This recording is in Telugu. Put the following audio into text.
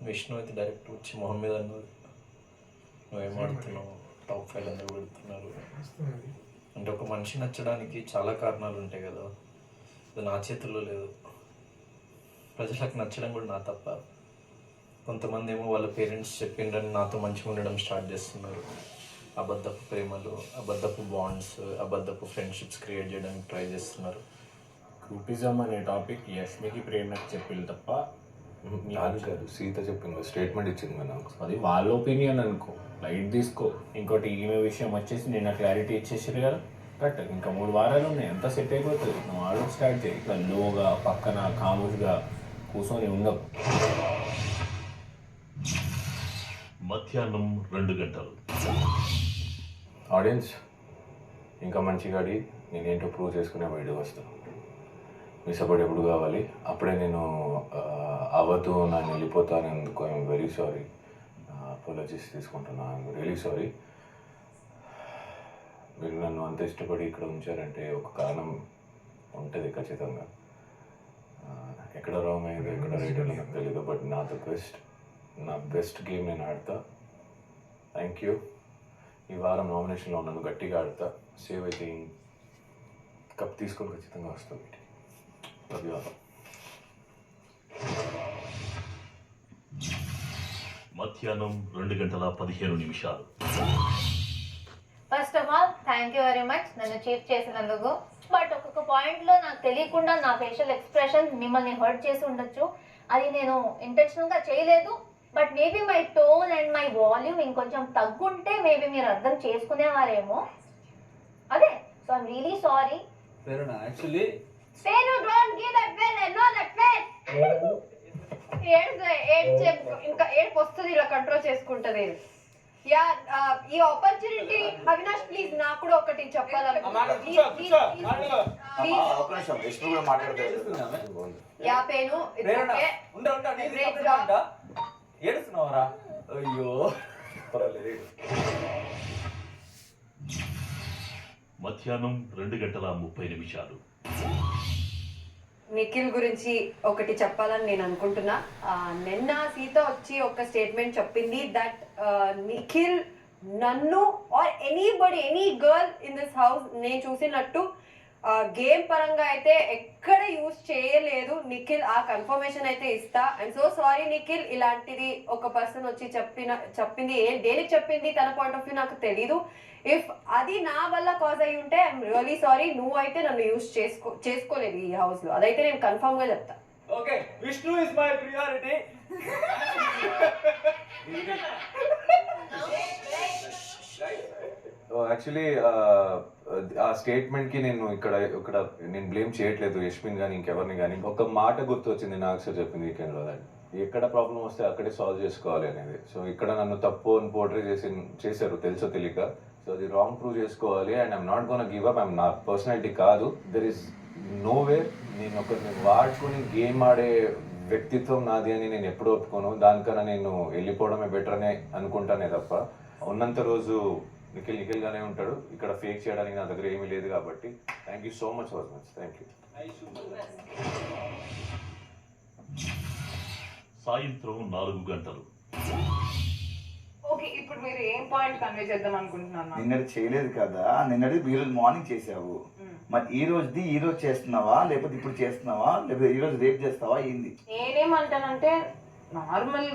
విష్ణు అయితే డైరెక్ట్ వచ్చి మొహం మీద అన్నది, నువ్వేం ఆడుతున్నావు, టాప్ 5 అందరూ పెడుతున్నారు అంటే. ఒక మనిషి నచ్చడానికి చాలా కారణాలు ఉంటాయి కదా, అది నా చేతుల్లో లేదు. ప్రజలకు నచ్చడం కూడా నా తప్ప. కొంతమంది ఏమో వాళ్ళ పేరెంట్స్ చెప్పిండ్రని నాతో మంచిగా ఉండడం స్టార్ట్ చేస్తున్నారు. అబద్ధపు ప్రేమలు, అబద్ధపు బాండ్స్, అబద్ధపు ఫ్రెండ్షిప్స్ క్రియేట్ చేయడానికి ట్రై చేస్తున్నారు. గ్రూపిజం అనే టాపిక్ యష్మికి ప్రేమకి చెప్పింది తప్ప కాదు, సీత చెప్పింది, స్టేట్మెంట్ ఇచ్చింది కదా. అది వాళ్ళ ఒపీనియన్ అనుకో, లైట్ తీసుకో. ఇంకోటి ఈమె విషయం వచ్చేసి నిన్న క్లారిటీ ఇచ్చేసారు కదా, కరెక్ట్. ఇంకా 3 వారాలు ఉన్నాయి, ఎంత సెట్ అయిపోతుంది. నువ్వు ఆడో స్టార్ట్ చేయి. ఇట్లా లోగా పక్కన కాముగా కూర్చొని ఉండవు. మధ్యాహ్నం 2 గంటలు. ఆడియన్స్ ఇంకా మంచిగా అడిగి నేనేంటో ప్రూవ్ చేసుకునే వీడియో వస్తాను. మీ సపోర్ట్ ఎప్పుడు కావాలి, అప్పుడే నేను అవ్వదు నన్ను వెళ్ళిపోతాను. ఎందుకు ఐఎమ్ వెరీ సారీ, అపాలజీస్ తీసుకుంటున్నా. I'm really sorry. మీరు నన్ను అంత ఇష్టపడి ఇక్కడ ఉంచారంటే ఒక కారణం ఉంటుంది ఖచ్చితంగా. ఎక్కడ రాంగ్ అయ్యేది, ఎక్కడ రైట్ అని నాకు తెలియదు. బట్ నా బెస్ట్ గేమ్ నేను ఆడతా. Thank you. ఈ వారం నామినేషన్లో నన్ను గట్టిగా ఆడతా. సేవ్ అయితే కప్ తీసుకొని ఖచ్చితంగా వస్తాం. ధన్యవాదాలు. మధ్యాహ్నం 2:15. First of all thank you very much నన్ను చీట్ చేసినందుకు. బట్ ఒక్కొక్క పాయింట్లో నాకు తెలియకుండా నా ఫేషియల్ ఎక్స్ప్రెషన్ మిమ్మల్ని హర్ట్ చేసి ఉండొచ్చు. అది నేను ఇంటెన్షనల్గా చేయలేదు. But maybe my tone and my volume ఇంకొంచెం తగ్గుంటే మేబీ మీరు అర్థం చేసుకునేవారేమో. అదే, so I'm really sorry. Actually Senu, don't give that pen. I know that face. ఇంకా ఏడుపు వస్తుంది, ఇలా కంట్రోల్ చేసుకుంటది. యా, ఈ ఆపర్చునిటీ అవినాష్ ప్లీజ్ నాకు కూడా ఒకటి యా పేను ఏడుస్తున్నావరా? అయ్యో మధ్యాహ్నం 2:30. నిఖిల్ గురించి ఒకటి చెప్పాలని నేను అనుకుంటున్నా. నిన్న సీత వచ్చి ఒక స్టేట్మెంట్ చెప్పింది దట్ నిఖిల్ నన్ను are anybody any girl in this house నేను చూసినట్టు గేమ్ పరంగా అయితే ఎక్కడ యూజ్ చేయలేదు నిఖిల్. ఆ కన్ఫర్మేషన్ అయితే ఇస్తా. ఐఎమ్ సో సారీ నిఖిల్, ఇలాంటిది ఒక పర్సన్ వచ్చి చెప్పింది దేనికి చెప్పింది తన పాయింట్ ఆఫ్ వ్యూ నాకు తెలీదు. ఇఫ్ అది నా వల్ల కాజ్ అయ్యి ఉంటే ఐఎమ్ రియలీ సారీ. నువ్వు అయితే నన్ను యూజ్ చేసుకోలేదు ఈ హౌస్ లో, అదైతే నేను కన్ఫర్మ్ గా చెప్తా. Okay, Vishnu is my priority. Actually ఆ స్టేట్మెంట్కి నేను ఇక్కడ నేను బ్లేమ్ చేయట్లేదు యష్మిన్ కానీ ఇంకెవరిని కానీ. ఒక మాట గుర్తు వచ్చింది నాకు, సార్ చెప్పింది వీకెండ్లో, ఎక్కడ ప్రాబ్లం వస్తే అక్కడే సాల్వ్ చేసుకోవాలి అనేది. సో ఇక్కడ నన్ను తప్పు అని పోర్ట్రే చేశారు తెలుసో తెలియక. సో అది రాంగ్ ప్రూవ్ చేసుకోవాలి. And I'm not gonna give up. I'm నా పర్సనాలిటీ కాదు. దెర్ ఇస్ నో వే నేను ఒకరిని వాడుకొని గేమ్ ఆడే వ్యక్తిత్వం నాది అని నేను ఎప్పుడూ ఒప్పుకోను. దానికన్నా నేను వెళ్ళిపోవడమే బెటర్ అనే అనుకుంటానే తప్ప, ఉన్నంత రోజు నిఖిల్ గానే ఉంటాడు. ఇక్కడ ఫేక్ చేయడానికి నా దగ్గర ఏమీ లేదు. కాబట్టి thank you so much for much. Thank you. సాయంత్రం 4 గంటలు. ఓకే, ఇప్పుడు మీరు ఏం పాయింట్ కన్వే చేద్దాం అనుకుంటున్నారు? నిన్నటి చేయలేదు కదా, నిన్నటి ఈరోజు మార్నింగ్ చేసావు. మరి ఈ రోజు చేస్తున్నావా, లేకపోతే ఇప్పుడు చేస్తున్నావా, లేకపోతే ఈ రోజు రేపు చేస్తావా? ఏంది? నేనేమంటానంటే నార్మల్ గా